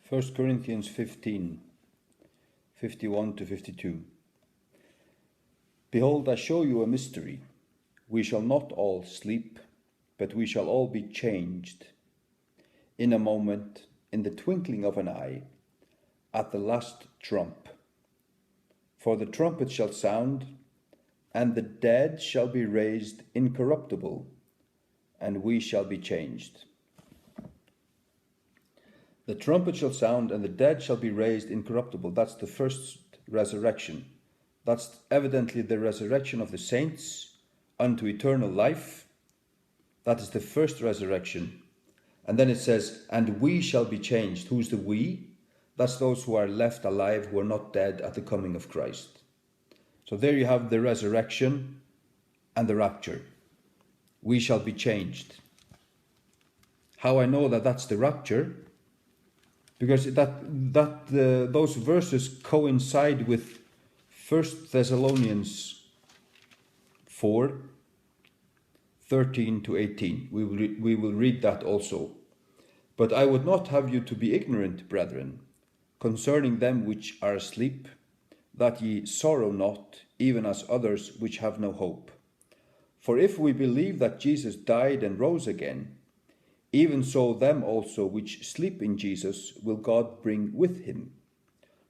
1 Corinthians 15, 51 to 52. Behold, I show you a mystery. We shall not all sleep, but we shall all be changed. In a moment, in the twinkling of an eye, at the last trump. For the trumpet shall sound, and the dead shall be raised incorruptible, and we shall be changed. The trumpet shall sound, and the dead shall be raised incorruptible. That's the first resurrection. That's evidently the resurrection of the saints unto eternal life. That is the first resurrection. And then it says, and we shall be changed. Who's the we? That's those who are left alive, who are not dead at the coming of Christ. So there you have the resurrection and the rapture. We shall be changed. How I know that that's the rapture? Because those verses coincide with 1 Thessalonians 4, 13 to 18. We will read that also. But I would not have you to be ignorant, brethren, concerning them which are asleep, that ye sorrow not, even as others which have no hope. For if we believe that Jesus died and rose again, even so them also which sleep in Jesus will God bring with him.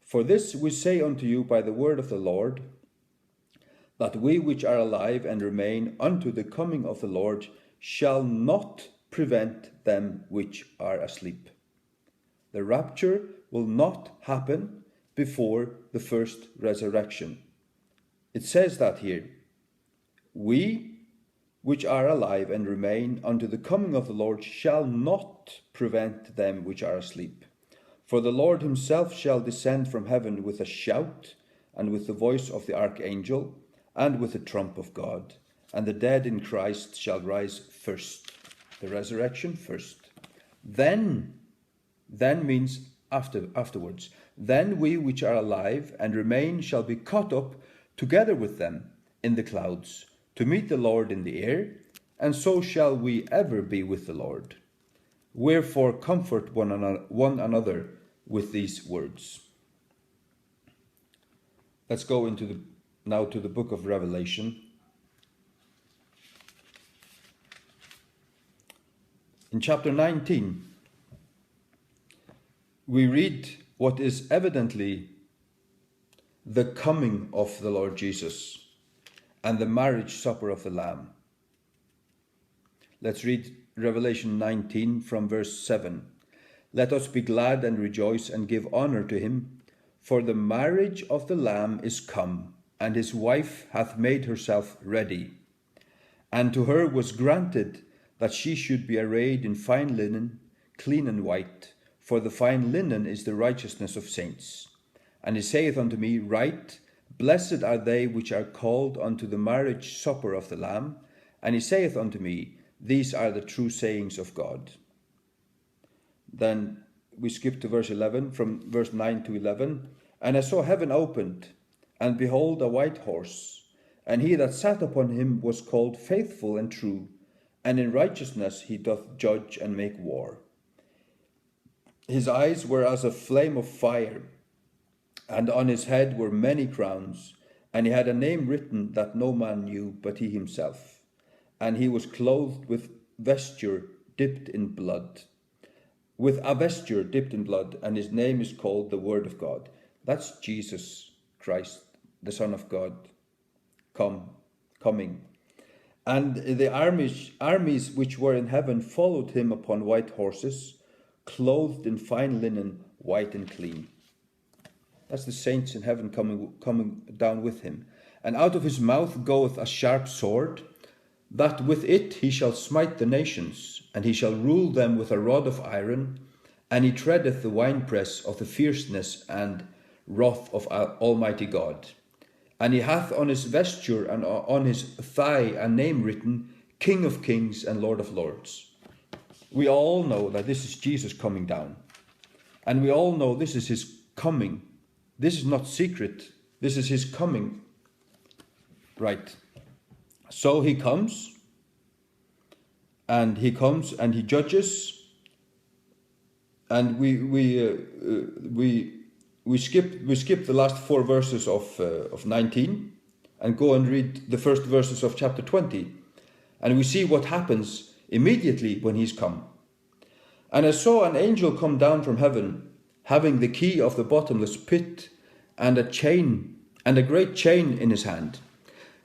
For this we say unto you by the word of the Lord, that we which are alive and remain unto the coming of the Lord shall not prevent them which are asleep. The rapture will not happen before the first resurrection. It says that here. We which are alive and remain unto the coming of the Lord shall not prevent them which are asleep. For the Lord himself shall descend from heaven with a shout, and with the voice of the archangel, and with the trump of God. And the dead in Christ shall rise first. The resurrection first. Then means afterwards. Then we which are alive and remain shall be caught up together with them in the clouds, to meet the Lord in the air, and so shall we ever be with the Lord. Wherefore comfort one another with these words. Let's go now to the book of Revelation. In chapter 19, we read what is evidently the coming of the Lord Jesus and the marriage supper of the Lamb. Let's read Revelation 19 from verse 7. Let us be glad and rejoice and give honor to him, for the marriage of the Lamb is come, and his wife hath made herself ready. And to her was granted that she should be arrayed in fine linen, clean and white, for the fine linen is the righteousness of saints. And he saith unto me, Write, Blessed are they which are called unto the marriage supper of the Lamb. And he saith unto me, These are the true sayings of God. Then we skip to verse 11, from verse 9 to 11. And I saw heaven opened, and behold a white horse, and he that sat upon him was called Faithful and True, and in righteousness he doth judge and make war. His eyes were as a flame of fire, and on his head were many crowns, and he had a name written that no man knew but he himself. And he was clothed with vesture dipped in blood. With a vesture dipped in blood, and his name is called the Word of God. That's Jesus Christ, the Son of God, coming. And the armies which were in heaven followed him upon white horses, clothed in fine linen, white and clean. That's the saints in heaven coming down with him. And out of his mouth goeth a sharp sword, that with it he shall smite the nations, and he shall rule them with a rod of iron, and he treadeth the winepress of the fierceness and wrath of Almighty God. And he hath on his vesture and on his thigh a name written, King of Kings and Lord of Lords. We all know that this is Jesus coming down. And we all know this is his coming. This is not secret. This is his coming. Right. So he comes, and he judges, And we skip the last 4 verses of 19 and go and read the first verses of chapter 20, and we see what happens immediately when he's come. And I saw an angel come down from heaven, having the key of the bottomless pit and a chain, and a great chain in his hand.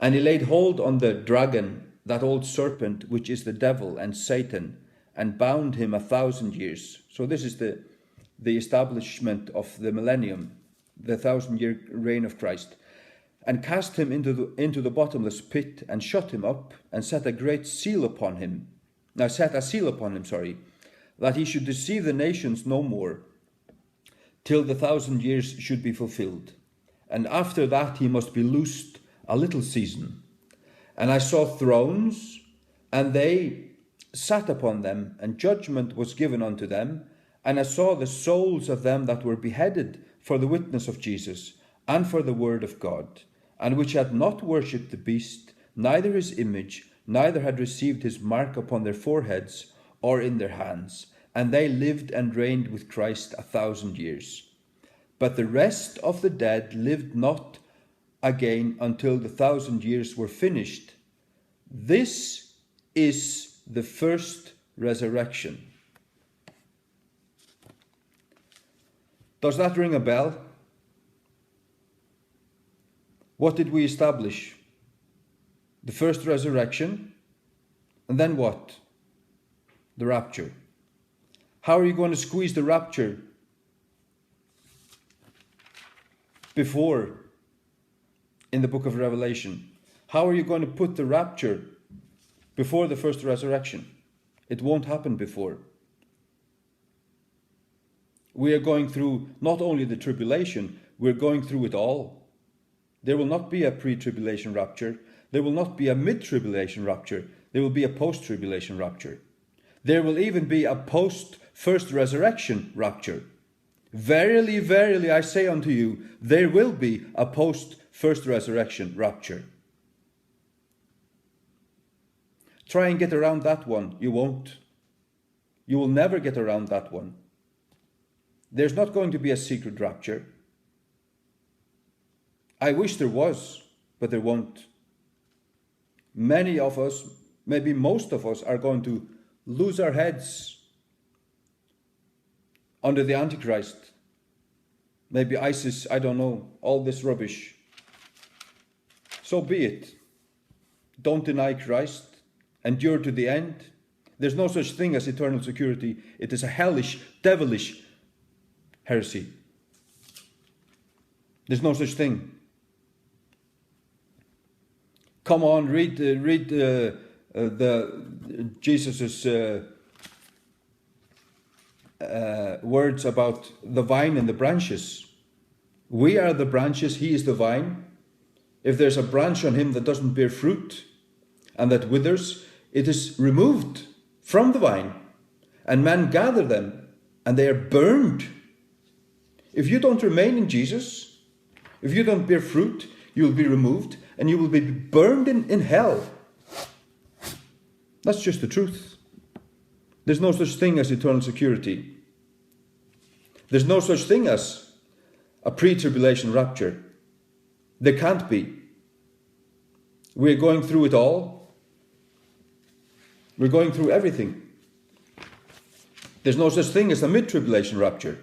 And he laid hold on the dragon, that old serpent, which is the devil and Satan, and bound him 1,000 years. So this is the establishment of the millennium, the 1,000-year reign of Christ, and cast him into the bottomless pit, and shut him up, and set a seal upon him, that he should deceive the nations no more, till the 1,000 years should be fulfilled. And after that he must be loosed a little season. And I saw thrones, and they sat upon them, and judgment was given unto them. And I saw the souls of them that were beheaded for the witness of Jesus, and for the word of God, and which had not worshipped the beast, neither his image, neither had received his mark upon their foreheads or in their hands. And they lived and reigned with Christ 1,000 years. But the rest of the dead lived not again until the 1,000 years were finished. This is the first resurrection. Does that ring a bell? What did we establish? The first resurrection, and then what? The rapture. How are you going to squeeze the rapture before in the book of Revelation? How are you going to put the rapture before the first resurrection? It won't happen before. We are going through not only the tribulation, we're going through it all. There will not be a pre-tribulation rapture. There will not be a mid-tribulation rapture. There will be a post-tribulation rapture. There will even be a post-first resurrection rapture. Verily, verily, I say unto you, there will be a post-first resurrection rapture. Try and get around that one. You won't. You will never get around that one. There's not going to be a secret rapture. I wish there was, but there won't. Many of us, maybe most of us, are going to lose our heads under the Antichrist. Maybe ISIS, I don't know, all this rubbish. So be it. Don't deny Christ. Endure to the end. There's no such thing as eternal security. It is a hellish, devilish heresy. There's no such thing. Come on, read Jesus's words about the vine and the branches. We are the branches, he is the vine. If there's a branch on him that doesn't bear fruit and that withers, it is removed from the vine, and men gather them, and they are burned. If you don't remain in Jesus, if you don't bear fruit, you will be removed, and you will be burned in hell. That's just the truth. There's no such thing as eternal security. There's no such thing as a pre-tribulation rapture. There can't be. We're going through it all. We're going through everything. There's no such thing as a mid-tribulation rapture.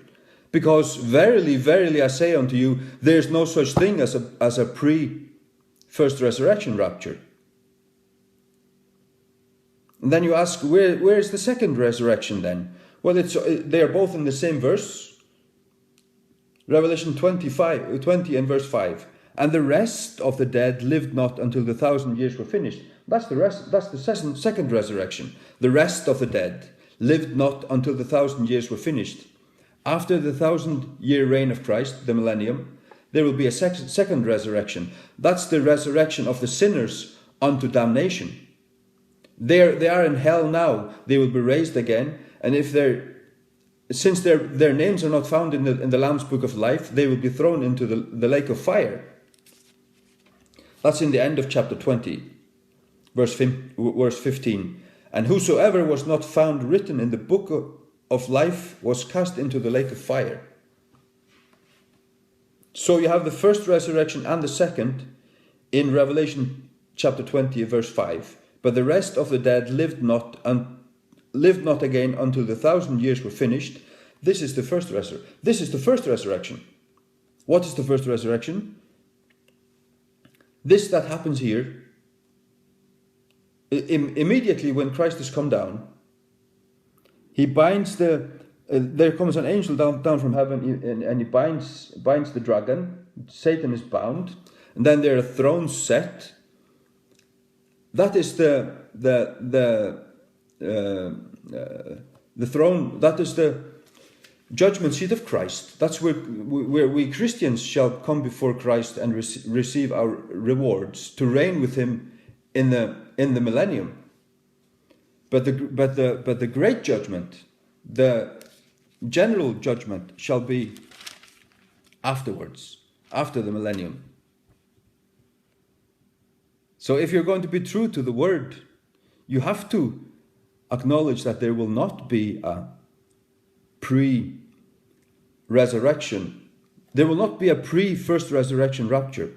Because verily, verily, I say unto you, there's no such thing as a pre-first resurrection rapture. And then you ask, where is the second resurrection then? Well, they are both in the same verse. Revelation 20 and verse 5. And the rest of the dead lived not until the 1,000 years were finished. That's the second resurrection. The rest of the dead lived not until the 1,000 years were finished. After the 1,000-year reign of Christ, the millennium, there will be a second resurrection. That's the resurrection of the sinners unto damnation. They are in hell now. They will be raised again. And since their names are not found in the Lamb's Book of Life, they will be thrown into the lake of fire. That's in the end of chapter 20, verse 15. And whosoever was not found written in the book of life was cast into the lake of fire. So you have the first resurrection and the second in Revelation chapter 20, verse 5. But the rest of the dead lived not again until the 1,000 years were finished. This is the first resurrection. What is the first resurrection? This that happens here, immediately when Christ has come down, he binds there comes an angel down from heaven, and he binds the dragon. Satan is bound, and then there are thrones set. That is the throne. That is the judgment seat of Christ. That's where we Christians shall come before Christ and receive our rewards to reign with Him in the millennium. But the great judgment, the general judgment, shall be afterwards, after the millennium. So if you're going to be true to the word, you have to acknowledge that there will not be a pre-resurrection. There will not be a pre-first resurrection rapture.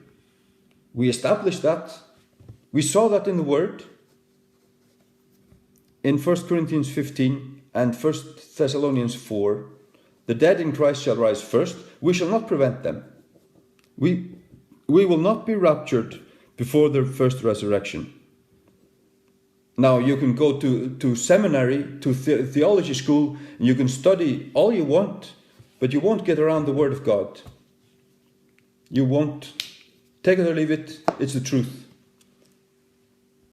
We established that. We saw that in the word. In 1 Corinthians 15 and 1 Thessalonians 4, the dead in Christ shall rise first. We shall not prevent them. We will not be raptured before the first resurrection. Now you can go to seminary, to theology school, and you can study all you want, but you won't get around the Word of God. You won't. Take it or leave it, it's the truth.